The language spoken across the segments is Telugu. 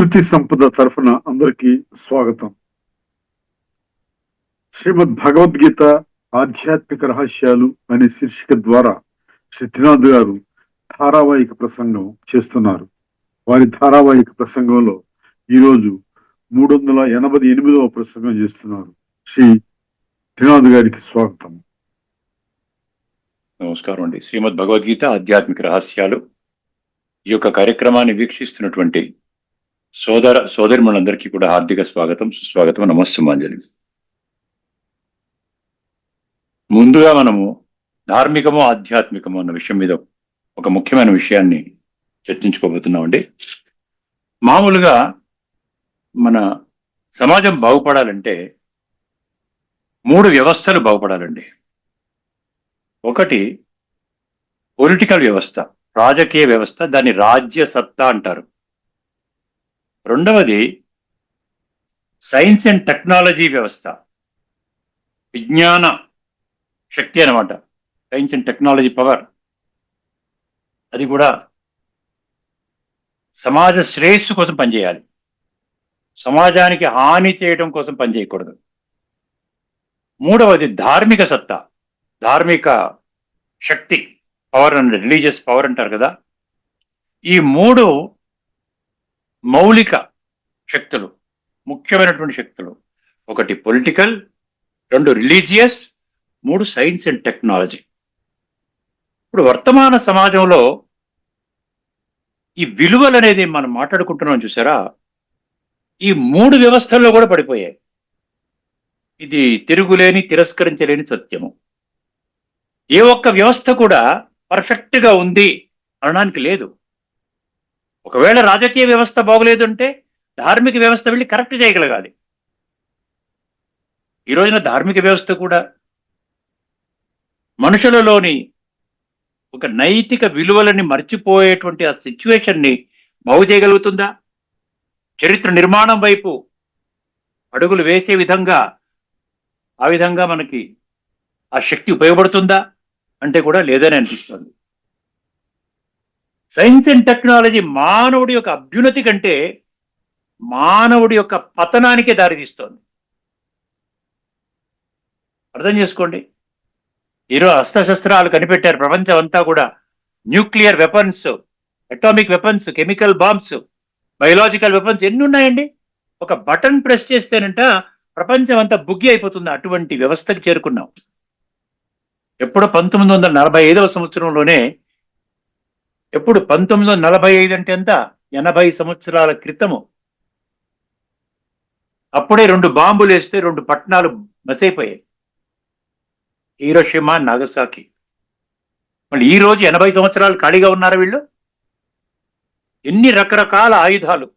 శృతి సంపద తరఫున అందరికీ స్వాగతం. శ్రీమద్ భగవద్గీత ఆధ్యాత్మిక రహస్యాలు అనే శీర్షిక ద్వారా శ్రీ త్రినాథ్ గారు ధారావాహిక ప్రసంగం చేస్తున్నారు. వారి ధారావాహిక ప్రసంగంలో ఈరోజు 388వ ప్రసంగం చేస్తున్నారు. శ్రీ త్రినాథ్ గారికి స్వాగతం. నమస్కారం అండి. శ్రీమద్ భగవద్గీత ఆధ్యాత్మిక రహస్యాలు ఈ యొక్క కార్యక్రమాన్ని వీక్షిస్తున్నటువంటి సోదరిమణులందరికీ కూడా హార్దిక స్వాగతం, సుస్వాగతం, నమస్సుమాంజలి. ముందుగా మనము ధార్మికము ఆధ్యాత్మికము అన్న విషయం మీద ఒక ముఖ్యమైన విషయాన్ని చర్చించుకోబోతున్నామండి. మామూలుగా మన సమాజం బాగుపడాలంటే 3 వ్యవస్థలు బాగుపడాలండి. ఒకటి పొలిటికల్ వ్యవస్థ, రాజకీయ వ్యవస్థ, దాన్ని రాజ్య సత్తా అంటారు. రెండవది సైన్స్ అండ్ టెక్నాలజీ వ్యవస్థ, విజ్ఞాన శక్తి అన్నమాట. సైన్స్ అండ్ టెక్నాలజీ పవర్, అది కూడా సమాజ శ్రేయస్సు కోసం పనిచేయాలి, సమాజానికి హాని చేయడం కోసం పనిచేయకూడదు. మూడవది ధార్మిక సత్తా, ధార్మిక శక్తి, పవర్ అండ్ రిలీజియస్ పవర్ అంటారు కదా. ఈ 3 మౌలిక శక్తులు, ముఖ్యమైనటువంటి శక్తులు. ఒకటి political, 2 religious, 3 science and technology. ఇప్పుడు వర్తమాన సమాజంలో ఈ విలువలు అనేది మనం మాట్లాడుకుంటున్నాం చూసారా, ఈ 3 వ్యవస్థల్లో కూడా పడిపోయాయి. ఇది తిరుగులేని, తిరస్కరించలేని సత్యము. ఏ ఒక్క వ్యవస్థ కూడా పర్ఫెక్ట్ గా ఉంది అనడానికి లేదు. ఒకవేళ రాజకీయ వ్యవస్థ బాగులేదు అంటే ధార్మిక వ్యవస్థ వెళ్ళి కరెక్ట్ చేయగలగాలి. ఈ రోజున ధార్మిక వ్యవస్థ కూడా మనుషులలోని ఒక నైతిక విలువలని మర్చిపోయేటువంటి ఆ సిచ్యువేషన్ని బాగు చేయగలుగుతుందా? చరిత్ర నిర్మాణం వైపు అడుగులు వేసే విధంగా, ఆ విధంగా మనకి ఆ శక్తి ఉపయోగపడుతుందా అంటే కూడా లేదని అనిపిస్తుంది. సైన్స్ అండ్ టెక్నాలజీ మానవుడి యొక్క అభ్యున్నతి కంటే మానవుడి యొక్క పతనానికే దారితీస్తోంది. అర్థం చేసుకోండి. ఈరోజు అస్త్రశస్త్రాలు కనిపెట్టారు ప్రపంచం అంతా కూడా. Nuclear weapons, atomic weapons, chemical bombs, biological weapons ఎన్ని ఉన్నాయండి. ఒక బటన్ ప్రెస్ చేస్తేనంట ప్రపంచం అంతా బుగ్గి అయిపోతుంది. అటువంటి వ్యవస్థకి చేరుకున్నాం. ఎప్పుడు 1945వ సంవత్సరంలోనే, ఎప్పుడు 1945 అంటే ఎంత, 80 సంవత్సరాల క్రితము, అప్పుడే 2 బాంబులు వేస్తే 2 పట్టణాలు మసైపోయాయి, హీరోషిమా, నాగసాకి. మళ్ళీ ఈ రోజు 80 సంవత్సరాలు ఖాళీగా ఉన్నారు వీళ్ళు. ఎన్ని రకరకాల ఆయుధాలు,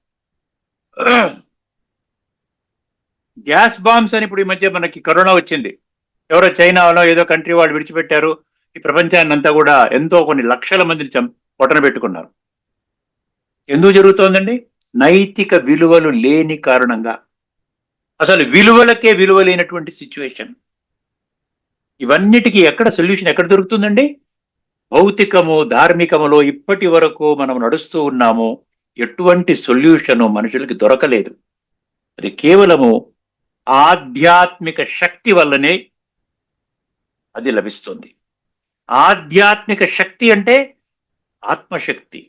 గ్యాస్ బాంబ్స్ అని. ఇప్పుడు ఈ మధ్య మనకి కరోనా వచ్చింది, ఎవరో చైనాలో ఏదో కంట్రీ వాళ్ళు విడిచిపెట్టారు. ఈ ప్రపంచాన్ని అంతా కూడా ఎంతో కొన్ని లక్షల మందిని పొట్టన పెట్టుకున్నారు. ఎందుకు జరుగుతోందండి? నైతిక విలువలు లేని కారణంగా. అసలు విలువలకే విలువ లేనటువంటి సిచ్యువేషన్. ఇవన్నిటికీ ఎక్కడ సొల్యూషన్ ఎక్కడ దొరుకుతుందండి? భౌతికము, ధార్మికములో ఇప్పటి వరకు మనం నడుస్తూ ఉన్నాము. ఎటువంటి సొల్యూషను మనుషులకి దొరకలేదు. అది కేవలము ఆధ్యాత్మిక శక్తి వల్లనే అది లభిస్తుంది. ఆధ్యాత్మిక శక్తి అంటే ఆత్మశక్తి,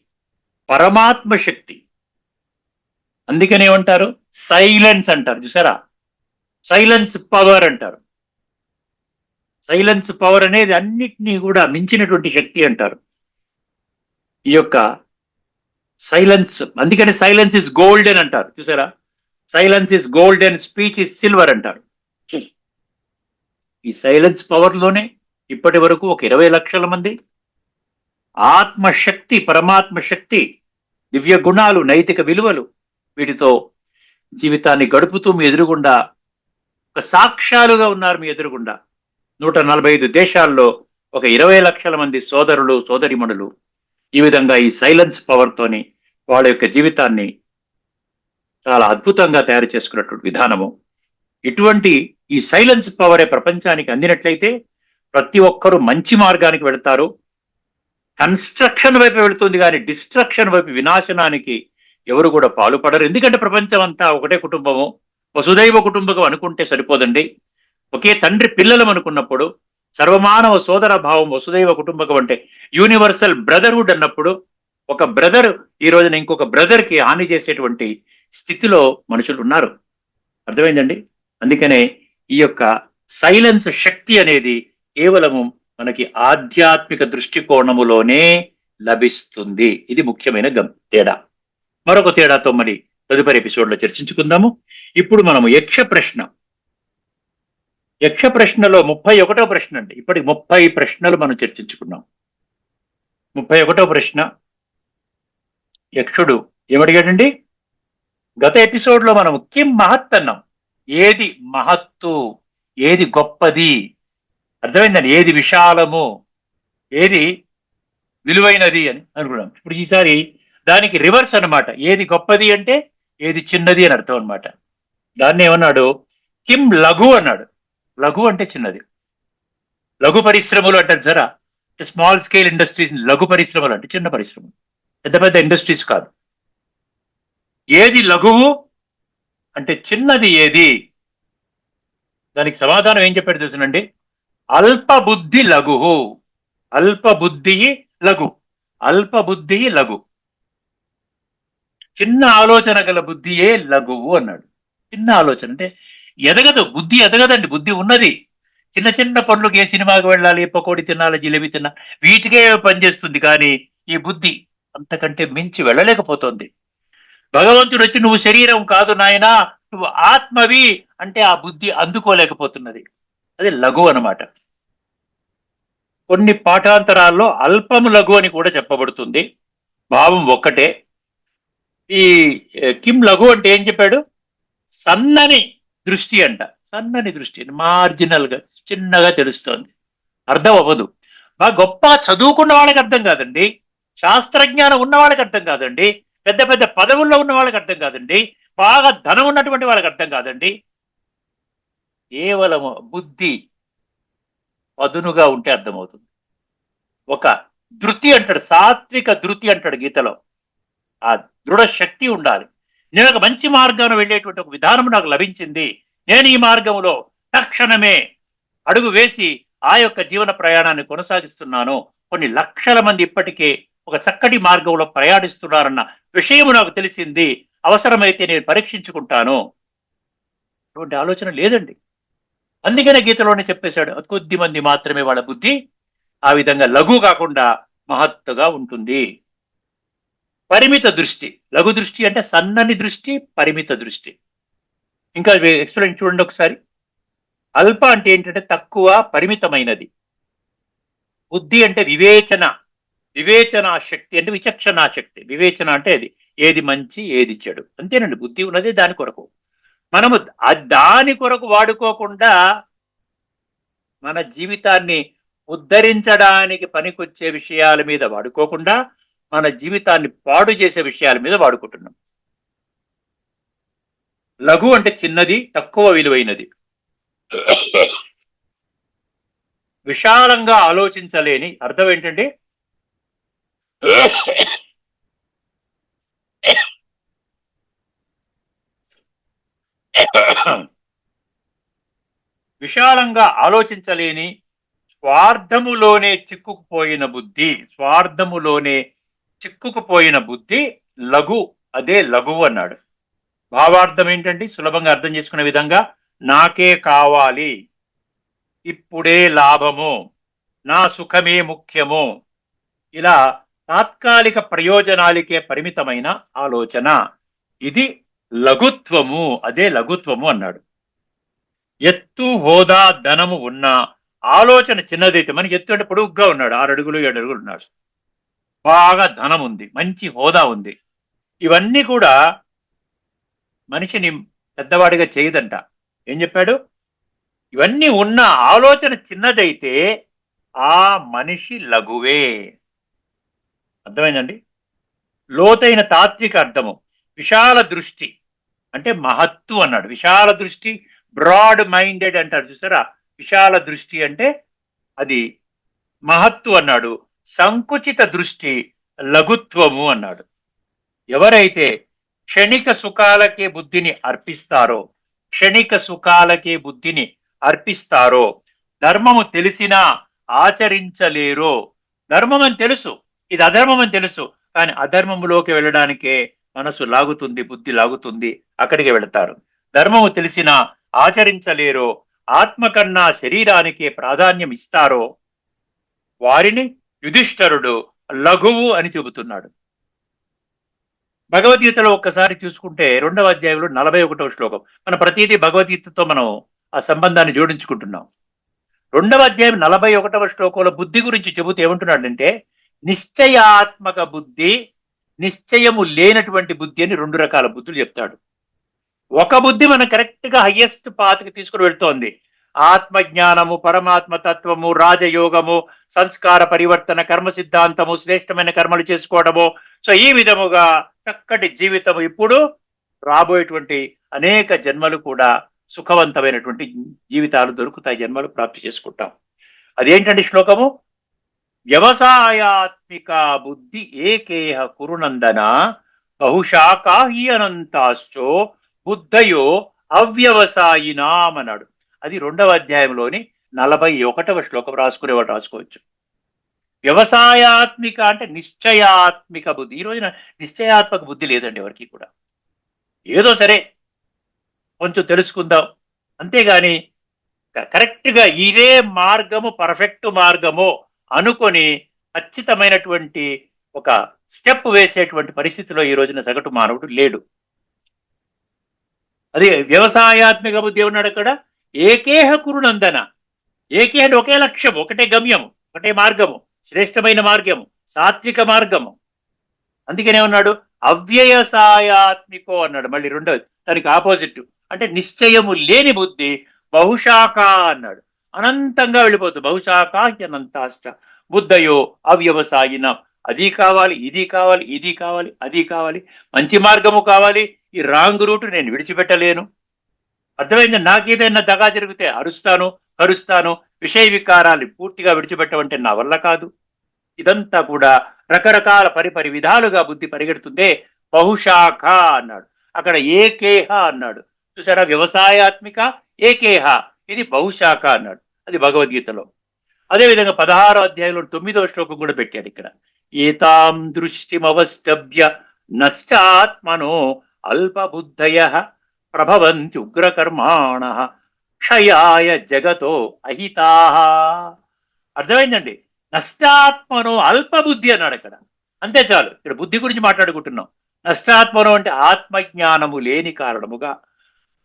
పరమాత్మ శక్తి. అందుకనే ఏమంటారు? సైలెన్స్ అంటారు చూసారా, సైలెన్స్ పవర్ అంటారు. సైలెన్స్ పవర్ అనేది అన్నిటినీ కూడా మించినటువంటి శక్తి అంటారు. ఈ యొక్క సైలెన్స్, అందుకని సైలెన్స్ ఇస్ గోల్డెన్ అంటారు చూసారా. Silence is golden, speech is silver అంటారు. ఈ సైలెన్స్ పవర్లోనే ఇప్పటి వరకు ఒక 20 లక్షల మంది ఆత్మశక్తి, పరమాత్మ శక్తి, దివ్య గుణాలు, నైతిక విలువలు, వీటితో జీవితాన్ని గడుపుతూ మీ ఎదురుగుండా ఒక సాక్ష్యాలుగా ఉన్నారు. మీ ఎదురుగుండా 145 దేశాల్లో ఒక 20 లక్షల మంది సోదరులు, సోదరిమణులు ఈ విధంగా ఈ సైలెన్స్ పవర్తోని వాళ్ళ యొక్క జీవితాన్ని చాలా అద్భుతంగా తయారు చేసుకున్నటువంటి విధానము. ఇటువంటి ఈ సైలెన్స్ పవరే ప్రపంచానికి అందినట్లయితే ప్రతి ఒక్కరూ మంచి మార్గానికి వెళతారు. కన్స్ట్రక్షన్ వైపు వెళుతుంది కానీ డిస్ట్రక్షన్ వైపు, వినాశనానికి ఎవరు కూడా పాలుపడరు. ఎందుకంటే ప్రపంచం అంతా ఒకటే కుటుంబము, వసుదైవ కుటుంబకం అనుకుంటే సరిపోదండి. ఒకే తండ్రి పిల్లలం అనుకున్నప్పుడు, సర్వమానవ సోదర భావం వసుదైవ కుటుంబకం అంటే యూనివర్సల్ బ్రదర్హుడ్ అన్నప్పుడు, ఒక బ్రదర్ ఈ రోజున ఇంకొక బ్రదర్ కి హాని చేసేటువంటి స్థితిలో మనుషులు ఉన్నారు. అర్థమైందండి? అందుకనే ఈ యొక్క సైలెన్స్ శక్తి అనేది కేవలము మనకి ఆధ్యాత్మిక దృష్టికోణములోనే లభిస్తుంది. ఇది ముఖ్యమైన తేడా. మరొక తేడాతో మరి తదుపరి ఎపిసోడ్ లో చర్చించుకుందాము. ఇప్పుడు మనము యక్ష ప్రశ్నలో 31వ ప్రశ్న అండి. ఇప్పటికి 30 ప్రశ్నలు మనం చర్చించుకున్నాం. 31వ ప్రశ్న, యక్షుడు ఏమడిగాడండి? గత ఎపిసోడ్ లో మనం కిం మహత్ అన్నాం. ఏది మహత్తు, ఏది గొప్పది, అర్థమైందని, ఏది విశాలము, ఏది విలువైనది అని అనుకున్నాం. ఇప్పుడు ఈసారి దానికి రివర్స్ అన్నమాట. ఏది గొప్పది అంటే ఏది చిన్నది అని అర్థం అనమాట. దాన్ని ఏమన్నాడు? కిం లఘు అన్నాడు. లఘు అంటే చిన్నది. లఘు పరిశ్రమలు అంటారు సరా, స్మాల్ స్కేల్ ఇండస్ట్రీస్ లఘు పరిశ్రమలు అంటే చిన్న పరిశ్రమలు, పెద్ద పెద్ద ఇండస్ట్రీస్ కాదు. ఏది లఘువు అంటే చిన్నది ఏది? దానికి సమాధానం ఏం చెప్పాడు తెలుసునండి? అల్ప బుద్ధి లఘువు. అల్ప బుద్ధి లఘు. అల్ప బుద్ధి లఘు. చిన్న ఆలోచన గల బుద్ధియే లఘువు అన్నాడు. చిన్న ఆలోచన అంటే ఎదగదు, బుద్ధి ఎదగదండి. బుద్ధి ఉన్నది. చిన్న చిన్న పనులకి, ఏ సినిమాకి వెళ్ళాలి, పకోడి తినాలి, జిలేబీ తినాలి, వీటికే పనిచేస్తుంది. కానీ ఈ బుద్ధి అంతకంటే మించి వెళ్ళలేకపోతుంది. భగవంతుడు వచ్చి నువ్వు శరీరం కాదు నాయనా, నువ్వు ఆత్మవి అంటే ఆ బుద్ధి అందుకోలేకపోతున్నది. అది లఘు అన్నమాట. కొన్ని పాఠాంతరాల్లో అల్పము లఘు అని కూడా చెప్పబడుతుంది. భావం ఒక్కటే. ఈ కిం లఘు అంటే ఏం చెప్పాడు? సన్నని దృష్టి అంట. సన్నని దృష్టి, మార్జినల్ గా, చిన్నగా తెలుస్తోంది, అర్థం అవ్వదు. బాగా గొప్ప చదువుకున్న వాళ్ళకి అర్థం కాదండి, శాస్త్రజ్ఞానం ఉన్న వాళ్ళకి అర్థం కాదండి, పెద్ద పెద్ద పదవుల్లో ఉన్న వాళ్ళకి అర్థం కాదండి, బాగా ధనం ఉన్నటువంటి వాళ్ళకి అర్థం కాదండి. కేవలము బుద్ధి పదునుగా ఉంటే అర్థమవుతుంది. ఒక ధృతి అంటాడు, సాత్విక ధృతి అంటాడు గీతలో. ఆ దృఢ శక్తి ఉండాలి. నేను ఒక మంచి మార్గాన్ని వెళ్ళేటువంటి ఒక విధానం నాకు లభించింది, నేను ఈ మార్గంలో తక్షణమే అడుగు వేసి ఆ యొక్క జీవన ప్రయాణాన్ని కొనసాగిస్తున్నాను, కొన్ని లక్షల మంది ఇప్పటికే ఒక చక్కటి మార్గంలో ప్రయాణిస్తున్నారన్న విషయం నాకు తెలిసింది, అవసరమైతే నేను పరీక్షించుకుంటాను, అటువంటి ఆలోచన లేదండి. అందుకనే గీతలోనే చెప్పేశాడు, కొద్ది మంది మాత్రమే వాళ్ళ బుద్ధి ఆ విధంగా లఘు కాకుండా మహత్తుగా ఉంటుంది. పరిమిత దృష్టి. లఘు దృష్టి అంటే సన్నని దృష్టి, పరిమిత దృష్టి. ఇంకా ఎక్స్ప్లెయిన్ చూడండి ఒకసారి. అల్ప అంటే ఏంటంటే తక్కువ, పరిమితమైనది. బుద్ధి అంటే వివేచన, వివేచనా శక్తి అంటే విచక్షణా శక్తి. వివేచన అంటే అది ఏది మంచి ఏది చెడు, అంతేనండి. బుద్ధి ఉన్నది దాని కొరకు. మనము దాని కొరకు వాడుకోకుండా మన జీవితాన్ని ఉద్ధరించడానికి పనికొచ్చే విషయాల మీద వాడుకోకుండా మన జీవితాన్ని పాడు చేసే విషయాల మీద వాడుకుంటున్నాం. లఘు అంటే చిన్నది, తక్కువ విలువైనది. విశాలంగా ఆలోచించలేని, అర్థం ఏంటంటే విశాలంగా ఆలోచించలేని, స్వార్థములోనే చిక్కుకుపోయిన బుద్ధి. స్వార్థములోనే చిక్కుకుపోయిన బుద్ధి లఘు, అదే లఘువు అన్నాడు. భావార్థం ఏంటంటే సులభంగా అర్థం చేసుకునే విధంగా, నాకే కావాలి, ఇప్పుడే లాభము, నా సుఖమే ముఖ్యము, ఇలా తాత్కాలిక ప్రయోజనాలకే పరిమితమైన ఆలోచన, ఇది లఘుత్వము, అదే లఘుత్వము అన్నాడు. ఎత్తు, హోదా, ధనము ఉన్న ఆలోచన చిన్నదైతే, మనకి ఎత్తు అంటే పొడుగ్గా ఉన్నాడు, 6 అడుగులు 7 అడుగులు ఉన్నాడు, బాగా ధనం ఉంది, మంచి హోదా ఉంది, ఇవన్నీ కూడా మనిషిని పెద్దవాడిగా చేయదంట. ఏం చెప్పాడు? ఇవన్నీ ఉన్న ఆలోచన చిన్నదైతే ఆ మనిషి లఘువే. అర్థమైందండి? లోతైన తాత్విక అర్థము. విశాల దృష్టి అంటే మహత్తు అన్నాడు. విశాల దృష్టి, బ్రాడ్ మైండెడ్ అంటారు చూసారా, విశాల దృష్టి అంటే అది మహత్తు అన్నాడు. సంకుచిత దృష్టి లఘుత్వము అన్నాడు. ఎవరైతే క్షణిక సుఖాలకే బుద్ధిని అర్పిస్తారో, క్షణిక సుఖాలకే బుద్ధిని అర్పిస్తారో, ధర్మము తెలిసినా ఆచరించలేరో. ధర్మం అని తెలుసు, ఇది అధర్మం అని తెలుసు, కానీ అధర్మములోకి వెళ్ళడానికే మనసు లాగుతుంది, బుద్ధి లాగుతుంది, అక్కడికి వెళతారు. ధర్మము తెలిసినా ఆచరించలేరో, ఆత్మ కన్నా శరీరానికే ప్రాధాన్యం ఇస్తారో వారిని యుధిష్ఠరుడు లఘువు అని చెబుతున్నాడు. భగవద్గీతలో ఒక్కసారి చూసుకుంటే 2వ అధ్యాయంలో 41వ శ్లోకం. మన ప్రతిదీ భగవద్గీతతో మనం ఆ సంబంధాన్ని జోడించుకుంటున్నాం. 2వ అధ్యాయం 41వ శ్లోకంలో బుద్ధి గురించి చెబుతూ ఏమంటున్నాడంటే, నిశ్చయాత్మక బుద్ధి, నిశ్చయము లేనటువంటి బుద్ధి అని 2 రకాల బుద్ధులు చెప్తాడు. ఒక బుద్ధి మనం కరెక్ట్ గా హయ్యెస్ట్ పాత్కి తీసుకుని వెళ్తోంది. ఆత్మజ్ఞానము, పరమాత్మ తత్వము, రాజయోగము, సంస్కార పరివర్తన, కర్మ సిద్ధాంతము, శ్రేష్టమైన కర్మలు చేసుకోవడము. సో ఈ విధముగా చక్కటి జీవితము, ఇప్పుడు రాబోయేటువంటి అనేక జన్మలు కూడా సుఖవంతమైనటువంటి జీవితాలు దొరుకుతాయి, జన్మలు ప్రాప్తి చేసుకుంటాం. అదేంటండి శ్లోకము? వ్యవసాయాత్మిక బుద్ధి ఏకేహ కురునందన బహుశాఖా హి అనంతాశ్చో బుద్ధయో అవ్యవసాయినాం అన్నాడు. అది 2వ అధ్యాయంలోని 41వ శ్లోకం. రాసుకునేవాడు రాసుకోవచ్చు. వ్యవసాయాత్మిక అంటే నిశ్చయాత్మిక బుద్ధి. ఈ రోజున నిశ్చయాత్మక బుద్ధి లేదండి ఎవరికి కూడా. ఏదో సరే కొంచెం తెలుసుకుందాం, అంతేగాని కరెక్ట్ గా ఇదే మార్గము, పర్ఫెక్ట్ మార్గము అనుకొని ఖచ్చితమైనటువంటి ఒక స్టెప్ వేసేటువంటి పరిస్థితిలో ఈ రోజున సగటు మానవుడు లేడు. అది వ్యవసాయాత్మిక బుద్ధి ఉన్నాడు అక్కడ. ఏకేహ కురునందన, ఏకే అంటే ఒకే లక్ష్యం, ఒకటే గమ్యము, ఒకటే మార్గము, శ్రేష్టమైన మార్గము, సాత్విక మార్గము. అందుకనే ఉన్నాడు అవ్యవసాయాత్మికో అన్నాడు. మళ్ళీ రెండోది దానికి ఆపోజిట్ అంటే నిశ్చయము లేని బుద్ధి బహుశాఖ అన్నాడు. అనంతంగా వెళ్ళిపోతుంది. బహుశాఖ అనంతాష్ట బుద్ధయో అవ్యవసాయిన. అది కావాలి, ఇది కావాలి, ఇది కావాలి, అది కావాలి, మంచి మార్గము కావాలి, ఈ రాంగ్ రూట్ నేను విడిచిపెట్టలేను. అర్థమైంది? నాకేదైనా దగా జరిగితే అరుస్తాను, కరుస్తాను, విషయ వికారాలు పూర్తిగా విడిచిపెట్టమంటే నా వల్ల కాదు. ఇదంతా కూడా రకరకాల పరిపరి విధాలుగా బుద్ధి పరిగెడుతుందే బహుశాఖ అన్నాడు. అక్కడ ఏకేహ అన్నాడు. చూసారా? వ్యవసాయాత్మిక ఏకేహ, ఇది బహుశాఖ అన్నాడు. అది భగవద్గీతలో. అదేవిధంగా 16వ అధ్యాయంలో 9వ శ్లోకం కూడా పెట్టాడు ఇక్కడ. ఏతాం దృష్టిమవష్టభ్య నష్టాత్మనో అల్పబుద్ధయ ప్రభవంతి ఉగ్రకర్మాణ క్షయాయ జగతో అహితా. అర్థమైందండి? నష్టాత్మనో అల్పబుద్ధి అన్నాడు అక్కడ. అంతే చాలు. ఇక్కడ బుద్ధి గురించి మాట్లాడుకుంటున్నాం. నష్టాత్మను అంటే ఆత్మజ్ఞానము లేని కారణముగా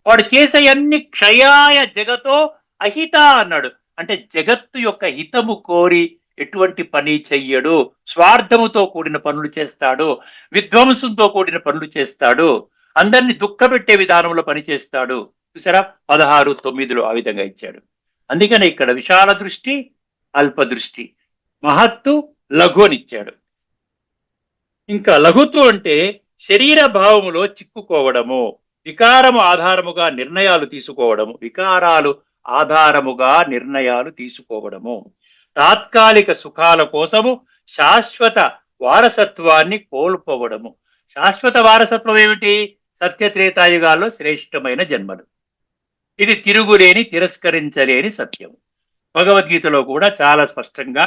వాడు చేసే అన్ని క్షయాయ జగతో అహిత అన్నాడు. అంటే జగత్తు యొక్క హితము కోరి ఎటువంటి పని చెయ్యడు, స్వార్థముతో కూడిన పనులు చేస్తాడు, విధ్వంసంతో కూడిన పనులు చేస్తాడు, అందరినీ దుఃఖపెట్టే విధానంలో పనిచేస్తాడు. చూసారా? 16:9 ఆ విధంగా ఇచ్చాడు. అందుకని ఇక్కడ విశాల దృష్టి, అల్ప దృష్టి, మహత్తు, లఘు అని ఇచ్చాడు. ఇంకా లఘుత్వం అంటే శరీర భావములో చిక్కుకోవడము, వికారము ఆధారముగా నిర్ణయాలు తీసుకోవడము, వికారాలు ఆధారముగా నిర్ణయాలు తీసుకోవడము, తాత్కాలిక సుఖాల కోసము శాశ్వత వారసత్వాన్ని కోల్పోవడము. శాశ్వత వారసత్వం ఏమిటి? సత్యత్రేతాయుగాల్లో శ్రేష్టమైన జన్మలు. ఇది తిరుగులేని, తిరస్కరించలేని సత్యం. భగవద్గీతలో కూడా చాలా స్పష్టంగా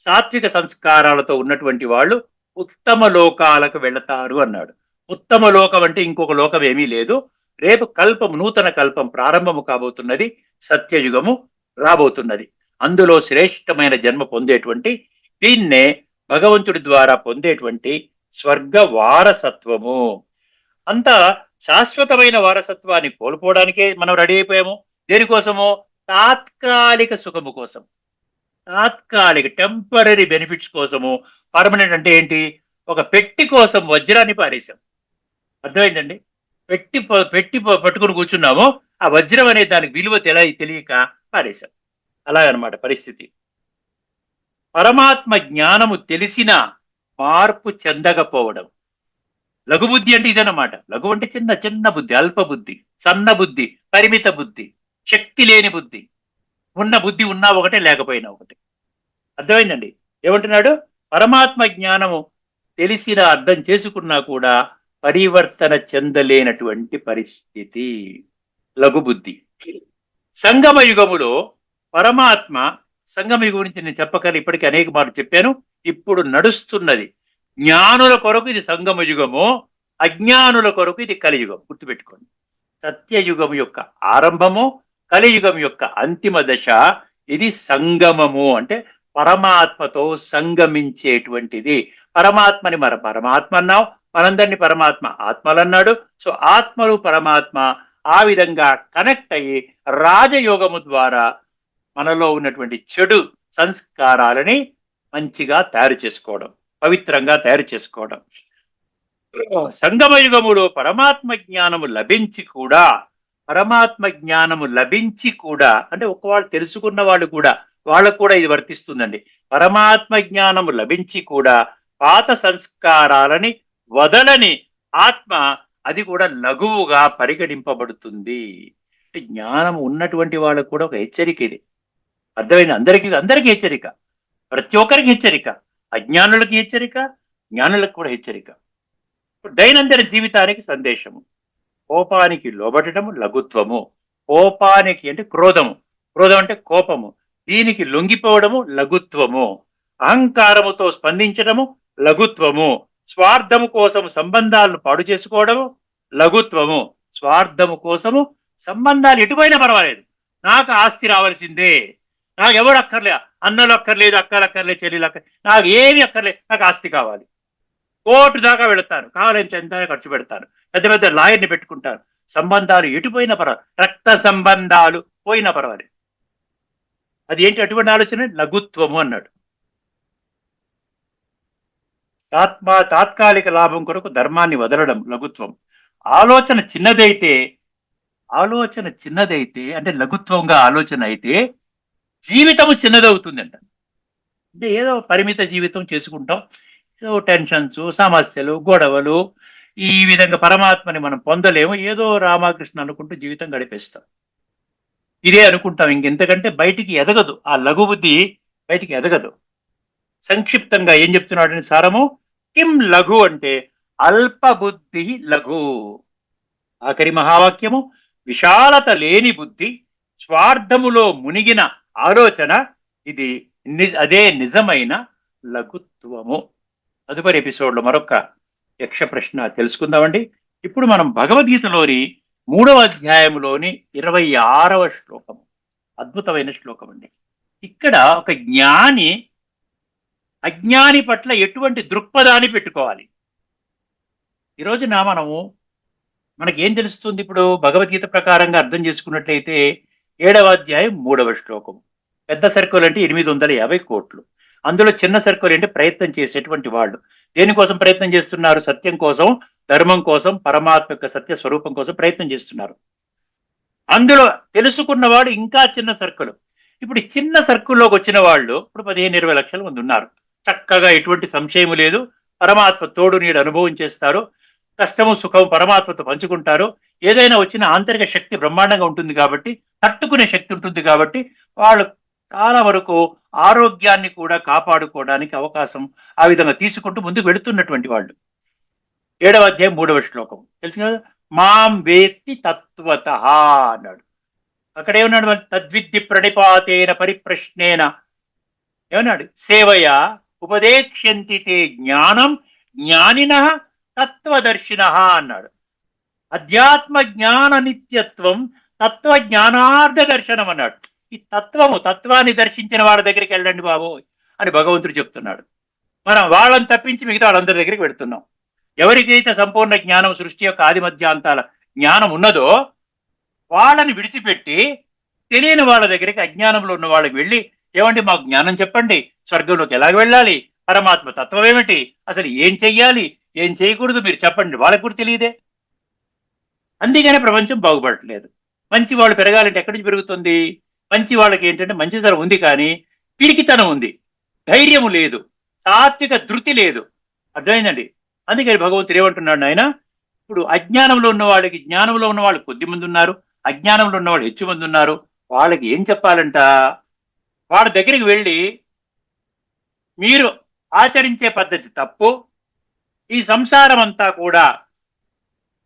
సాత్విక సంస్కారాలతో ఉన్నటువంటి వాళ్ళు ఉత్తమ లోకాలకు వెళతారు అన్నాడు. ఉత్తమ లోకం అంటే ఇంకొక లోకం ఏమీ లేదు. రేపు కల్పం, నూతన కల్పం ప్రారంభము కాబోతున్నది, సత్యయుగము రాబోతున్నది. అందులో శ్రేష్టమైన జన్మ పొందేటువంటి దీన్నే భగవంతుడి ద్వారా పొందేటువంటి స్వర్గ వారసత్వము. అంతా శాశ్వతమైన వారసత్వాన్ని కోల్పోవడానికే మనం రెడీ అయిపోయాము. దేనికోసమో? తాత్కాలిక సుఖము కోసం, తాత్కాలిక టెంపరీ బెనిఫిట్స్ కోసము. పర్మనెంట్ అంటే ఏంటి? ఒక పెట్టి కోసం వజ్రాన్ని పారేశాం. అర్థమైందండి? పెట్టి పెట్టి పట్టుకుని కూర్చున్నాము, ఆ వజ్రం అనే దానికి విలువ తెలియక పారేశాం. అలాగనమాట పరిస్థితి. పరమాత్మ జ్ఞానము తెలిసిన మార్పు చెందకపోవడం. లఘుబుద్ధి అంటే ఇదన్నమాట. లఘు అంటే చిన్న చిన్న బుద్ధి, అల్ప బుద్ధి, సన్న బుద్ధి, పరిమిత బుద్ధి, శక్తి లేని బుద్ధి. ఉన్న బుద్ధి ఉన్నా ఒకటే, లేకపోయినా ఒకటే. అర్థమైందండి? ఏమంటున్నాడు? పరమాత్మ జ్ఞానము తెలిసిన, అర్థం చేసుకున్నా కూడా పరివర్తన చెందలేనటువంటి పరిస్థితి, లఘుబుద్ధి. సంగమ యుగములో పరమాత్మ, సంగమ యుగం గురించి నేను చెప్పగల ఇప్పటికీ అనేక మార్లు చెప్పాను. ఇప్పుడు నడుస్తున్నది జ్ఞానుల కొరకు ఇది సంగమ యుగము, అజ్ఞానుల కొరకు ఇది కలియుగం. గుర్తుపెట్టుకోండి. సత్యయుగం యొక్క ఆరంభము, కలియుగం యొక్క అంతిమ దశ. ఇది సంగమము అంటే పరమాత్మతో సంగమించేటువంటిది. పరమాత్మని పరమాత్మ అన్నాం, మనందరినీ పరమాత్మ ఆత్మలన్నాడు. సో ఆత్మలు పరమాత్మ ఆ విధంగా కనెక్ట్ అయ్యి రాజయోగము ద్వారా మనలో ఉన్నటువంటి చెడు సంస్కారాలని మంచిగా తయారు చేసుకోవడం, పవిత్రంగా తయారు చేసుకోవడం. సంగమ యుగములో పరమాత్మ జ్ఞానము లభించి కూడా, పరమాత్మ జ్ఞానము లభించి కూడా అంటే ఒకవాళ్ళు తెలుసుకున్న వాళ్ళు కూడా, వాళ్ళకు కూడా ఇది వర్తిస్తుందండి. పరమాత్మ జ్ఞానము లభించి కూడా పాత సంస్కారాలని వదలని ఆత్మ, అది కూడా లఘువుగా పరిగణింపబడుతుంది. అంటే జ్ఞానం ఉన్నటువంటి వాళ్ళకు కూడా ఒక హెచ్చరిక ఇది. అర్థమైంది? అందరికీ హెచ్చరిక, ప్రతి ఒక్కరికి హెచ్చరిక. అజ్ఞానులకి హెచ్చరిక, జ్ఞానులకు కూడా హెచ్చరిక. దైనందిన జీవితానికి సందేశము. కోపానికి లోబడటము లఘుత్వము. కోపానికి అంటే క్రోధము, క్రోధం అంటే కోపము, దీనికి లొంగిపోవడము లఘుత్వము. అహంకారముతో స్పందించడము లఘుత్వము. స్వార్థము కోసం సంబంధాలను పాడు చేసుకోవడము లఘుత్వము. స్వార్థము కోసము సంబంధాలు ఎటుపోయినా పర్వాలేదు, నాకు ఆస్తి రావాల్సిందే, నాకు ఎవరు అక్కర్లే, అన్నలు అక్కర్లేదు, అక్కలు అక్కర్లేదు, చెల్లెలు అక్కర్లేదు, నాకు ఏమి అక్కర్లేదు, నాకు ఆస్తి కావాలి. కోర్టు దాకా వెళతాను, కావాలని ఎంత ఖర్చు పెడతాను, పెద్ద పెద్ద లాయర్ని పెట్టుకుంటాను. సంబంధాలు ఎటుపోయినా పర్వాలేదు, రక్త సంబంధాలు పోయినా పర్వాలేదు. అది ఏంటి అటువంటి ఆలోచన? లఘుత్వము అన్నాడు. తాత్కాలిక లాభం కొరకు ధర్మాన్ని వదలడం లఘుత్వం. ఆలోచన చిన్నదైతే అంటే లఘుత్వంగా ఆలోచన అయితే జీవితము చిన్నదవుతుందంట. అంటే ఏదో పరిమిత జీవితం చేసుకుంటాం, ఏదో టెన్షన్స్, సమస్యలు, గొడవలు, ఈ విధంగా పరమాత్మని మనం పొందలేము, ఏదో రామకృష్ణ అనుకుంటూ జీవితం గడిపేస్తాం. ఇదే అనుకుంటాం, ఇంకెంతకంటే బయటికి ఎదగదు. ఆ లఘు బుద్ధి బయటికి ఎదగదు. సంక్షిప్తంగా ఏం చెప్తున్నాడని సారము, కిం లఘు అంటే అల్పబుద్ధి లఘు. ఆఖరి మహావాక్యము, విశాలత లేని బుద్ధి, స్వార్థములో మునిగిన ఆలోచన, ఇది అదే నిజమైన లఘుత్వము. తదుపరి ఎపిసోడ్లో మరొక యక్ష ప్రశ్న తెలుసుకుందామండి. ఇప్పుడు మనం భగవద్గీతలోని 3వ అధ్యాయంలోని 26వ శ్లోకము, అద్భుతమైన శ్లోకం అండి. ఇక్కడ ఒక జ్ఞాని అజ్ఞాని పట్ల ఎటువంటి దృక్పథాన్ని పెట్టుకోవాలి. ఈ రోజున మనకేం తెలుస్తుంది? ఇప్పుడు భగవద్గీత ప్రకారంగా అర్థం చేసుకున్నట్లయితే 7వ అధ్యాయం 3వ శ్లోకం. పెద్ద సర్కిల్ అంటే 850 కోట్లు. అందులో చిన్న సర్కిల్ అంటే ప్రయత్నం చేసేటువంటి వాళ్ళు దేనికోసం ప్రయత్నం చేస్తున్నారు? సత్యం కోసం, ధర్మం కోసం, పరమాత్మ యొక్క సత్య స్వరూపం కోసం ప్రయత్నం చేస్తున్నారు. అందులో తెలుసుకున్నవాడు ఇంకా చిన్న సర్కిల్. ఇప్పుడు చిన్న సర్కిల్లోకి వచ్చిన వాళ్ళు ఇప్పుడు 15-20 లక్షల మంది ఉన్నారు. చక్కగా ఎటువంటి సంశయం లేదు, పరమాత్మ తోడు నీడు అనుభవం చేస్తారు, కష్టము సుఖము పరమాత్మతో పంచుకుంటారు. ఏదైనా వచ్చిన ఆంతరిక శక్తి బ్రహ్మాండంగా ఉంటుంది కాబట్టి, తట్టుకునే శక్తి ఉంటుంది కాబట్టి వాళ్ళు చాలా వరకు ఆరోగ్యాన్ని కూడా కాపాడుకోవడానికి అవకాశం ఆ విధంగా తీసుకుంటూ ముందుకు వెళుతున్నటువంటి వాళ్ళు. 7వ అధ్యాయం 3వ శ్లోకం తెలుసు కదా, మాం వేత్తి తత్వతః అన్నాడు. అక్కడ ఏమన్నాడు? తద్విద్ది ప్రణిపాతేన పరిప్రశ్నేన ఏమన్నాడు? సేవయ ఉపదేక్ష్యంతి తే జ్ఞానం జ్ఞానినః తత్వదర్శినః అన్నాడు. అధ్యాత్మ జ్ఞాన నిత్యత్వం తత్వ జ్ఞానార్థ దర్శనం అన్నాడు. ఈ తత్వాన్ని దర్శించిన వాళ్ళ దగ్గరికి వెళ్ళండి బాబు అని భగవంతుడు చెప్తున్నాడు. మనం వాళ్ళని తప్పించి మిగతా వాళ్ళందరి దగ్గరికి వెళుతున్నాం. ఎవరికైతే సంపూర్ణ జ్ఞానం, సృష్టి యొక్క ఆది మధ్యాంతాల జ్ఞానం ఉన్నదో వాళ్ళని విడిచిపెట్టి తెలియని వాళ్ళ దగ్గరికి, అజ్ఞానంలో ఉన్న వాళ్ళకి వెళ్ళి, ఏమండి మాకు జ్ఞానం చెప్పండి, స్వర్గంలోకి ఎలాగ వెళ్ళాలి, పరమాత్మ తత్వం ఏమిటి, అసలు ఏం చెయ్యాలి, ఏం చేయకూడదు మీరు చెప్పండి, వాళ్ళకు కూడా తెలియదే. అందుకనే ప్రపంచం బాగుపడట్లేదు. మంచి వాళ్ళు పెరగాలంటే ఎక్కడి నుంచి పెరుగుతుంది? మంచి వాళ్ళకి ఏంటంటే మంచితనం ఉంది కానీ పిరికితనం ఉంది, ధైర్యము లేదు, సాత్విక ధృతి లేదు. అర్థమైందండి? అందుకని భగవంతుడు ఏమంటున్నాడు ఆయన, ఇప్పుడు అజ్ఞానంలో ఉన్న వాళ్ళకి, జ్ఞానంలో ఉన్న వాళ్ళు కొద్ది మంది ఉన్నారు, అజ్ఞానంలో ఉన్న వాళ్ళు ಹೆಚ್ಚు మంది ఉన్నారు. వాళ్ళకి ఏం చెప్పాలంట? వాళ్ళ దగ్గరికి వెళ్ళి మీరు ఆచరించే పద్ధతి తప్పు, ఈ సంసారం అంతా కూడా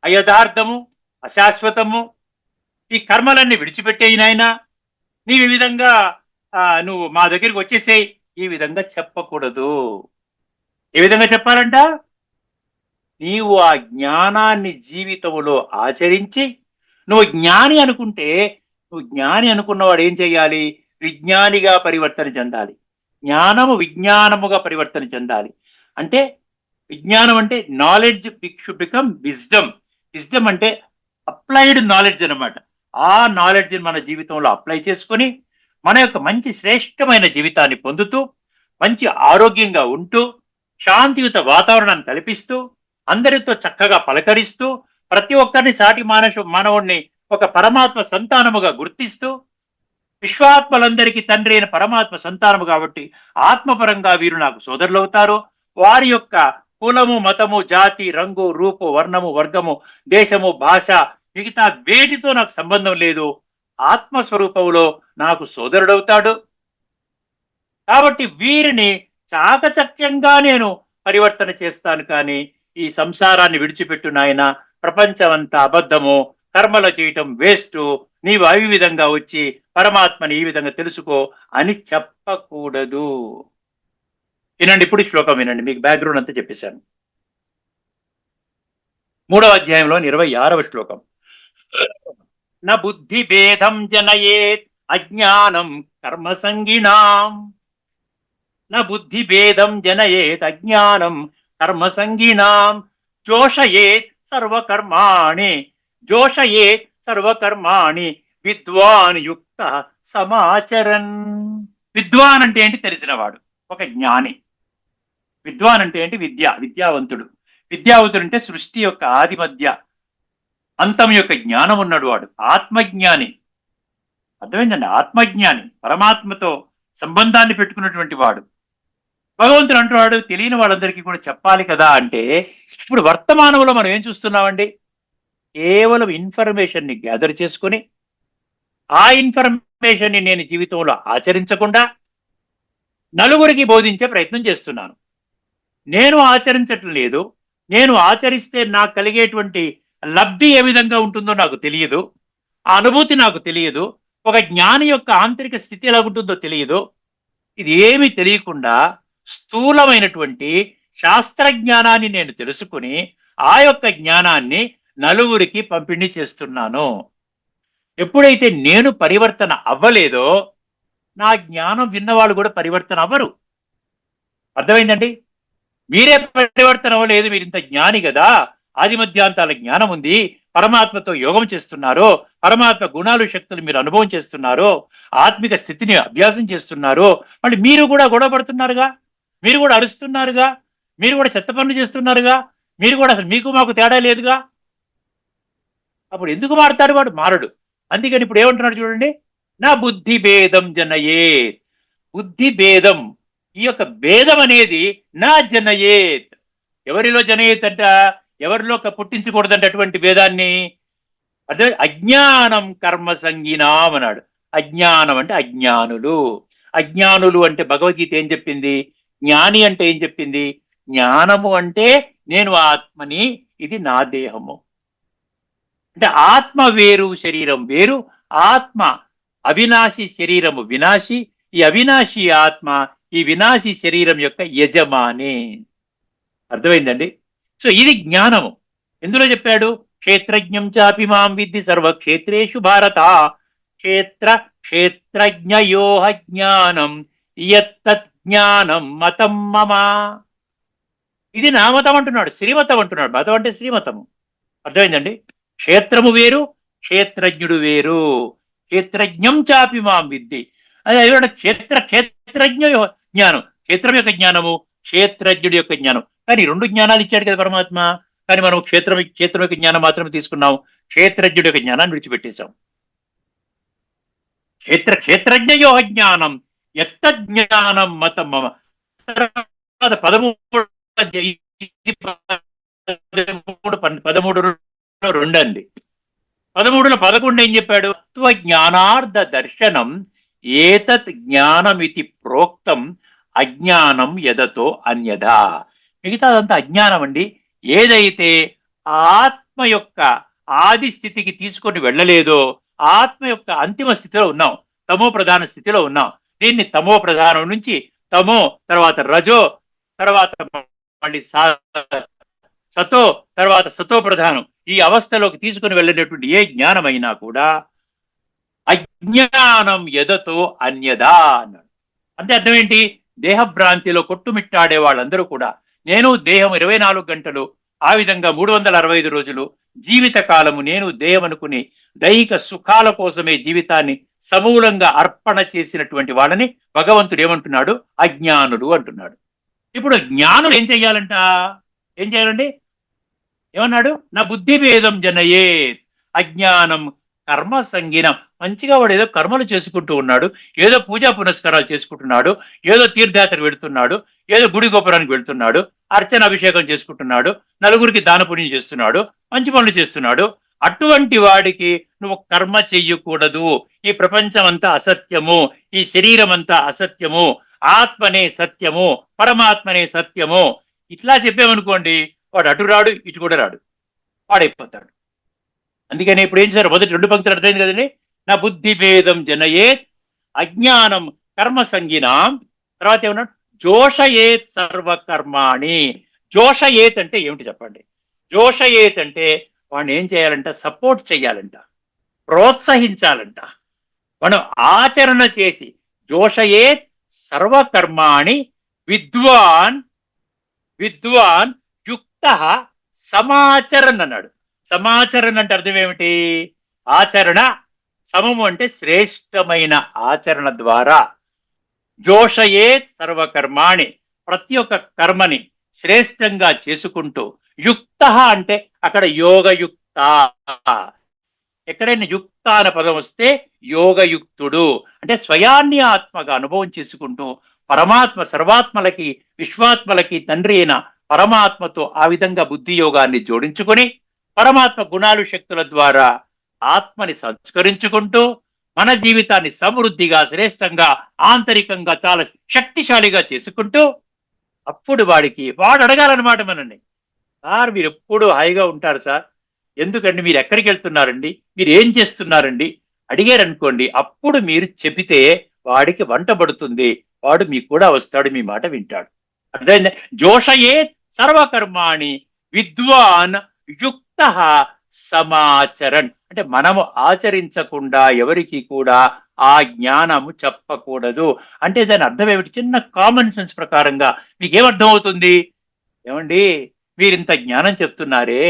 అయథార్థము, అశాశ్వతము, ఈ కర్మలన్నీ విడిచిపెట్టేయి నాయనా, నీవు ఈ విధంగా నువ్వు మా దగ్గరికి వచ్చేసేయి, ఈ విధంగా చెప్పకూడదు. ఏ విధంగా చెప్పాలంట? నీవు ఆ జ్ఞానాన్ని జీవితంలో ఆచరించి నువ్వు జ్ఞాని అనుకుంటే, నువ్వు జ్ఞాని అనుకున్నవాడు ఏం చేయాలి? విజ్ఞానిగా పరివర్తన చెందాలి. జ్ఞానము విజ్ఞానముగా పరివర్తన చెందాలి. అంటే విజ్ఞానం అంటే knowledge should become wisdom. Wisdom అంటే అప్లైడ్ నాలెడ్జ్ అనమాట. ఆ నాలెడ్జ్ మన జీవితంలో అప్లై చేసుకొని మన యొక్క మంచి శ్రేష్టమైన జీవితాన్ని పొందుతూ, మంచి ఆరోగ్యంగా ఉంటూ, శాంతియుత వాతావరణాన్ని కల్పిస్తూ, అందరితో చక్కగా పలకరిస్తూ, ప్రతి ఒక్కరిని సాటి మానవుణ్ణి ఒక పరమాత్మ సంతానముగా గుర్తిస్తూ, విశ్వాత్మలందరికీ తండ్రి అయిన పరమాత్మ సంతానము కాబట్టి ఆత్మపరంగా వీరు నాకు సోదరులు అవుతారు. వారి యొక్క కులము, మతము, జాతి, రంగు, రూపు, వర్ణము, వర్గము, దేశము, భాష మిగతా వేటితో నాకు సంబంధం లేదు. ఆత్మస్వరూపంలో నాకు సోదరుడవుతాడు. కాబట్టి వీరిని చాకచక్యంగా నేను పరివర్తన చేస్తాను, కానీ ఈ సంసారాన్ని విడిచిపెట్టు నాయన, ప్రపంచమంతా అబద్ధము, కర్మలు చేయటం వేస్ట్, నీవు ఈ విధంగా వచ్చి పరమాత్మని ఈ విధంగా తెలుసుకో అని చెప్పకూడదు. వినండి, ఇప్పుడు శ్లోకం వినండి, మీకు బ్యాక్గ్రౌండ్ అంతా చెప్పేశాను. 3వ అధ్యాయంలో 26వ శ్లోకం. న బుద్ధి భేదం జనయేత్ అజ్ఞానం కర్మ సంగినాం. న బుద్ధి భేదం జనయేత్ అజ్ఞానం కర్మ సంగినాం. జోషయేత్ సర్వకర్మాణి, జోషయేత్ సర్వకర్మాణి విద్వాన్ యుక్త సమాచరన్. విద్వాన్ అంటే ఏంటి? తెలిసినవాడు, ఒక జ్ఞాని. విద్వాన్ అంటే ఏంటి? విద్యావంతుడు. విద్యావంతుడు అంటే సృష్టి యొక్క ఆది మధ్య అంతం యొక్క జ్ఞానం ఉన్నాడు, వాడు ఆత్మజ్ఞాని. అర్థమైందండి? ఆత్మజ్ఞాని, పరమాత్మతో సంబంధాన్ని పెట్టుకున్నటువంటి వాడు. భగవంతుడు అంటున్నాడు తెలియని వాళ్ళందరికీ కూడా చెప్పాలి కదా అంటే, ఇప్పుడు వర్తమానంలో మనం ఏం చూస్తున్నామండి? కేవలం ఇన్ఫర్మేషన్ ని గ్యాదర్ చేసుకుని ఆ ఇన్ఫర్మేషన్ ని నేను జీవితంలో ఆచరించకుండా నలుగురికి బోధించే ప్రయత్నం చేస్తున్నాను. నేను ఆచరించటం లేదు. నేను ఆచరిస్తే నాకు కలిగేటువంటి లబ్ధి ఏ విధంగా ఉంటుందో నాకు తెలియదు. ఆ అనుభూతి నాకు తెలియదు. ఒక జ్ఞాని యొక్క ఆంతరిక స్థితి ఎలా ఉంటుందో తెలియదు. ఇది ఏమీ తెలియకుండా స్థూలమైనటువంటి శాస్త్రజ్ఞానాన్ని నేను తెలుసుకుని ఆ యొక్క జ్ఞానాన్ని నలుగురికి పంపిణీ చేస్తున్నాను. ఎప్పుడైతే నేను పరివర్తన అవ్వలేదో, నా జ్ఞానం విన్నవాళ్ళు కూడా పరివర్తన అవ్వరు. అర్థమైందండి? మీరే పరివర్తన అవ్వలేదు, మీరు ఇంత జ్ఞాని కదా, ఆది మధ్యాంతాల జ్ఞానం ఉంది, పరమాత్మతో యోగం చేస్తున్నారు, పరమాత్మ గుణాలు శక్తులు మీరు అనుభవం చేస్తున్నారు, ఆత్మిక స్థితిని అభ్యాసం చేస్తున్నారు, మళ్ళీ మీరు కూడా గొడవ పడుతున్నారుగా, మీరు కూడా అరుస్తున్నారుగా, మీరు కూడా చెత్త పనులు చేస్తున్నారుగా, మీరు కూడా అసలు మీకు మాకు తేడా లేదుగా. అప్పుడు ఎందుకు మారుతాడు? వాడు మారడు. అందుకని ఇప్పుడు ఏమంటున్నాడు చూడండి, నా బుద్ధి భేదం జనయేత్. బుద్ధి భేదం, ఈ యొక్క భేదం అనేది నా జనయేత్. ఎవరిలో జనయేత్ అంట? ఎవరిలో పుట్టించకూడదంటే అటువంటి భేదాన్ని. అదే అజ్ఞానం కర్మ సంగినాం అన్నాడు. అజ్ఞానం అంటే అజ్ఞానులు. అజ్ఞానులు అంటే భగవద్గీత ఏం చెప్పింది? జ్ఞాని అంటే ఏం చెప్పింది? జ్ఞానము అంటే నేను ఆత్మని, ఇది నా దేహము. అంటే ఆత్మ వేరు, శరీరం వేరు. ఆత్మ అవినాశి, శరీరము వినాశి. ఈ అవినాశి ఆత్మ ఈ వినాశి శరీరం యొక్క యజమాని. అర్థమైందండి? సో ఇది జ్ఞానము. ఎందులో చెప్పాడు? క్షేత్రజ్ఞం చాపి మాం విద్ధి సర్వక్షేత్రేషు భారత, క్షేత్రజ్ఞయోహ జ్ఞానం యత్తత్ జ్ఞానం మతం మమ. ఇది నా మతం అంటున్నాడు, శ్రీమతం అంటున్నాడు. మతం అంటే శ్రీమతము. అర్థమైందండి? క్షేత్రము వేరు, క్షేత్రజ్ఞుడు వేరు. క్షేత్రజ్ఞం చాపి మాం విద్ధి. అదే క్షేత్రజ్ఞ జ్ఞానం, క్షేత్రం యొక్క జ్ఞానము, క్షేత్రజ్ఞుడి యొక్క జ్ఞానం. కానీ రెండు జ్ఞానాలు ఇచ్చాడు కదా పరమాత్మ. కానీ మనం క్షేత్రం యొక్క జ్ఞానం మాత్రమే తీసుకున్నాం, క్షేత్రజ్ఞుడి యొక్క జ్ఞానాన్ని విడిచిపెట్టేశాం. క్షేత్రజ్ఞయో జ్ఞానం యత్తజ్ఞానం మతం మమ. 13 2 అండి. 13లో 11 ఏం చెప్పాడు? జ్ఞానార్థ దర్శనం ఏతత్ జ్ఞానమితి ప్రోక్తం అజ్ఞానం యదతో అన్యథా. మిగతాదంతా అజ్ఞానం అండి. ఏదైతే ఆత్మ యొక్క ఆది స్థితికి తీసుకొని వెళ్ళలేదో ఆత్మ యొక్క అంతిమ స్థితిలో ఉన్నాం, తమో ప్రధాన స్థితిలో ఉన్నాం. దీన్ని తమో ప్రధానం నుంచి తమో, తర్వాత రజో, తర్వాత మళ్ళీ సతో, తర్వాత సతో ప్రధానం, ఈ అవస్థలోకి తీసుకుని వెళ్ళినటువంటి ఏ జ్ఞానమైనా కూడా అజ్ఞానం ఎదతో అన్యదా అన్నాడు. అంటే అర్థం ఏంటి? దేహభ్రాంతిలో కొట్టుమిట్టాడే వాళ్ళందరూ కూడా నేను దేహం 24 గంటలు, ఆ విధంగా 365 రోజులు జీవిత కాలము నేను దేహం అనుకుని దైహిక సుఖాల కోసమే జీవితాన్ని సమూలంగా అర్పణ చేసినటువంటి వాళ్ళని భగవంతుడు ఏమంటున్నాడు? అజ్ఞానులు అంటున్నాడు. ఇప్పుడు జ్ఞానులు ఏం చెయ్యాలంట? ఏం చేయాలండి? ఏమన్నాడు? నా బుద్ధి భేదం జనయే అజ్ఞానం కర్మ సంగీనం. మంచిగా వాడు ఏదో కర్మలు చేసుకుంటూ ఉన్నాడు, ఏదో పూజా పునస్కారాలు చేసుకుంటున్నాడు, ఏదో తీర్థయాత్రకు వెళుతున్నాడు, ఏదో గుడి గోపురానికి వెళ్తున్నాడు, అర్చన అభిషేకం చేసుకుంటున్నాడు, నలుగురికి దాన పుణ్యం చేస్తున్నాడు, మంచి పనులు చేస్తున్నాడు. అటువంటి వాడికి నువ్వు కర్మ చెయ్యకూడదు, ఈ ప్రపంచం అంతా అసత్యము, ఈ శరీరం అంతా అసత్యము, ఆత్మనే సత్యము, పరమాత్మనే సత్యము, ఇట్లా చెప్పామనుకోండి, వాడు అటు రాడు, ఇటు కూడా రాడు, వాడైపోతాడు. అందుకని ఇప్పుడు ఏం చేశారు? మొదటి 2 పంక్తులు అర్థమైంది కదండి. నా బుద్ధి భేదం జనయేత్ అజ్ఞానం కర్మ సంగినాం. తర్వాత ఏమన్నాడు? జోషయేత్ సర్వకర్మాణి. జోషయేత్ అంటే ఏమిటి చెప్పండి? జోషయేత్ అంటే వాడిని ఏం చేయాలంట? సపోర్ట్ చేయాలంట, ప్రోత్సహించాలంట, మనం ఆచరణ చేసి. జోషయేత్ సర్వకర్మాణి విద్వాన్ విద్వాన్ యుక్త సమాచరణ అన్నాడు. సమాచరణ అంటే అర్థం ఏమిటి? ఆచరణ. సమము అంటే శ్రేష్టమైన ఆచరణ ద్వారా. జోషయేత్ సర్వకర్మాణి, ప్రతి ఒక్క కర్మని శ్రేష్టంగా చేసుకుంటూ. యుక్త అంటే అక్కడ యోగయుక్త. ఎక్కడైనా యుక్త అనే పదం వస్తే యోగయుక్తుడు అంటే స్వయాన్ని ఆత్మగా అనుభవం చేసుకుంటూ పరమాత్మ సర్వాత్మలకి విశ్వాత్మలకి తండ్రి అయిన పరమాత్మతో ఆ విధంగా బుద్ధి యోగాన్ని జోడించుకొని పరమాత్మ గుణాలు శక్తుల ద్వారా ఆత్మని సంస్కరించుకుంటూ మన జీవితాన్ని సమృద్ధిగా శ్రేష్టంగా ఆంతరికంగా చాలా శక్తిశాలిగా చేసుకుంటూ అప్పుడు వాడు అడగాలన్నమాట మనల్ని, సార్ మీరు ఎప్పుడు హాయిగా ఉంటారు సార్, ఎందుకండి మీరు ఎక్కడికి వెళ్తున్నారండి, మీరు ఏం చేస్తున్నారండి అడిగారనుకోండి, అప్పుడు మీరు చెబితే వాడికి వంట పడుతుంది, వాడు మీకు కూడా వస్తాడు, మీ మాట వింటాడు. అదే జోషయే సర్వకర్మాణి విద్వాన్ యుక్త సమాచరన్ అంటే మనము ఆచరించకుండా ఎవరికి కూడా ఆ జ్ఞానము చెప్పకూడదు. అంటే దాని అర్థం ఏమిటి? చిన్న కామన్ సెన్స్ ప్రకారంగా మీకేమర్థం అవుతుంది? ఏమండి మీరింత జ్ఞానం చెప్తున్నారే,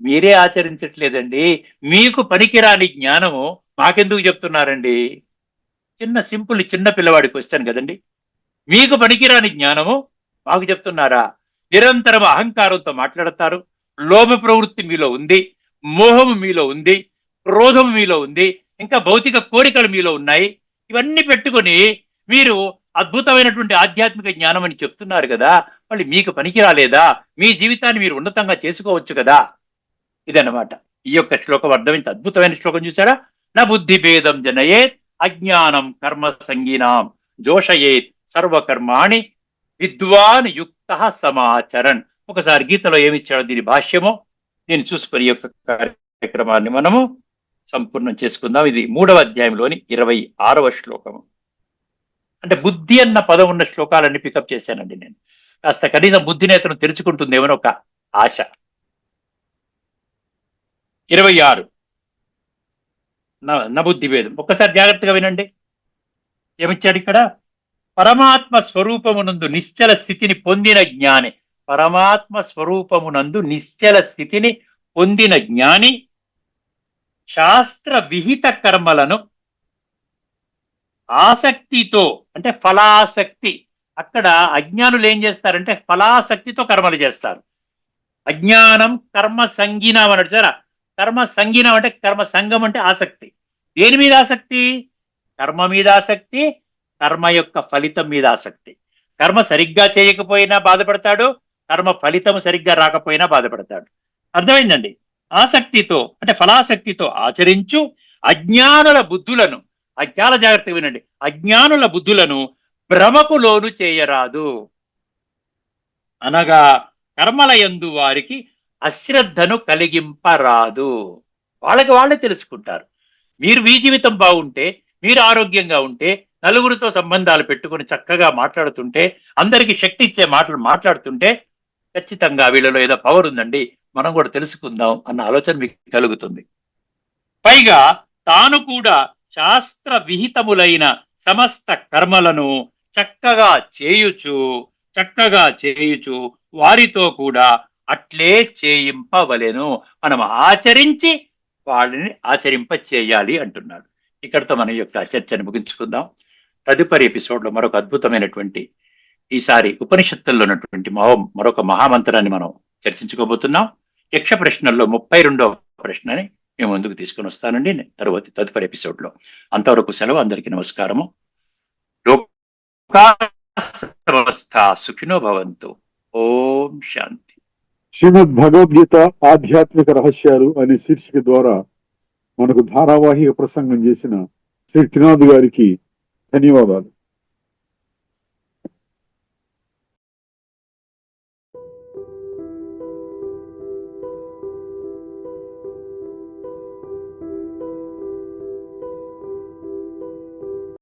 మీరే ఆచరించట్లేదండి, మీకు పనికిరాని జ్ఞానము మాకెందుకు చెప్తున్నారండి? చిన్న సింపుల్ చిన్న పిల్లవాడి క్వశ్చన్ కదండి. మీకు పనికిరాని జ్ఞానము మాకు చెప్తున్నారా? నిరంతరం అహంకారంతో మాట్లాడతారు, లోభ ప్రవృత్తి మీలో ఉంది, మోహము మీలో ఉంది, క్రోధము మీలో ఉంది, ఇంకా భౌతిక కోరికలు మీలో ఉన్నాయి. ఇవన్నీ పెట్టుకొని మీరు అద్భుతమైనటువంటి ఆధ్యాత్మిక జ్ఞానం అని చెప్తున్నారు కదా, మళ్ళీ మీకు పనికి రాలేదా? మీ జీవితాన్ని మీరు ఉన్నతంగా చేసుకోవచ్చు కదా. ఇదన్నమాట ఈ యొక్క శ్లోకం అర్థం. ఇంత అద్భుతమైన శ్లోకం చూసారా? నా బుద్ధి భేదం జనయేత్ అజ్ఞానం కర్మ సంగీనాం జోషయేత్ సర్వకర్మాణి విద్వాన్ యుక్త సమాచరన్. ఒకసారి గీతలో ఏమిచ్చాడో దీని భాష్యమో దీన్ని చూసుకొని ఈ యొక్క కార్యక్రమాన్ని మనము సంపూర్ణం చేసుకుందాం. ఇది 3వ అధ్యాయంలోని 26వ శ్లోకము. అంటే బుద్ధి అన్న పదం ఉన్న శ్లోకాలన్నీ పికప్ చేశానండి నేను. కాస్త కనీసం బుద్ధి నేతను తెరుచుకుంటుందేమో ఒక ఆశ. 26 నా బుద్ధి భేదం. ఒక్కసారి జాగ్రత్తగా వినండి. ఏమిచ్చాడు ఇక్కడ? పరమాత్మ స్వరూపమునందు నిశ్చల స్థితిని పొందిన జ్ఞాని. పరమాత్మ స్వరూపమునందు నిశ్చల స్థితిని పొందిన జ్ఞాని శాస్త్ర విహిత కర్మలను ఆసక్తితో అంటే ఫలాసక్తి. అక్కడ అజ్ఞానులు ఏం చేస్తారంటే ఫలాసక్తితో కర్మలు చేస్తారు. అజ్ఞానం కర్మ సంగీనం అన్నాడు సార్. కర్మ సంగీనం అంటే కర్మ సంగం అంటే ఆసక్తి. దేని మీద ఆసక్తి? కర్మ మీద ఆసక్తి, కర్మ యొక్క ఫలితం మీద ఆసక్తి. కర్మ సరిగ్గా చేయకపోయినా బాధపడతాడు, కర్మ ఫలితం సరిగ్గా రాకపోయినా బాధపడతాడు. అర్థమైందండి? ఆసక్తితో అంటే ఫలాసక్తితో ఆచరించు అజ్ఞానుల బుద్ధులను, చాలా జాగ్రత్తగా వినండి, అజ్ఞానుల బుద్ధులను భ్రమకు లోను చేయరాదు. అనగా కర్మల యందు వారికి అశ్రద్ధను కలిగింపరాదు. వాళ్ళకి వాళ్ళే తెలుసుకుంటారు. మీరు మీ జీవితం బాగుంటే, మీరు ఆరోగ్యంగా ఉంటే, నలుగురితో సంబంధాలు పెట్టుకొని చక్కగా మాట్లాడుతుంటే, అందరికీ శక్తి ఇచ్చే మాటలు మాట్లాడుతుంటే, ఖచ్చితంగా వీళ్ళలో ఏదో పవర్ ఉందండి, మనం కూడా తెలుసుకుందాం అన్న ఆలోచన మీకు కలుగుతుంది. పైగా తాను కూడా శాస్త్ర విహితములైన సమస్త కర్మలను చక్కగా చేయుచు చక్కగా చేయుచు వారితో కూడా అట్లే చేయింపవలెను. మనం ఆచరించి వాళ్ళని ఆచరింప చేయాలి అంటున్నాడు. ఇక్కడితో మన యొక్క చర్చను ముగించుకుందాం. తదుపరి ఎపిసోడ్ లో మరొక అద్భుతమైనటువంటి, ఈసారి ఉపనిషత్తుల్లో ఉన్నటువంటి మరొక మహామంత్రాన్ని మనం చర్చించుకోబోతున్నాం. యక్ష ప్రశ్నల్లో 32వ ప్రశ్నని మేము ముందుకు తీసుకొని వస్తానండి తదుపరి ఎపిసోడ్ లో. అంతవరకు సెలవు. అందరికీ నమస్కారము. లోకా సమస్తా సుఖినో భవంతు. ఓం శాంతి. శ్రీమద్ భగవద్గీత ఆధ్యాత్మిక రహస్యాలు అనే శీర్షిక ద్వారా మనకు ధారావాహిక ప్రసంగం చేసిన శ్రీ త్రినాథ్ గారికి ధన్యవాదాలు.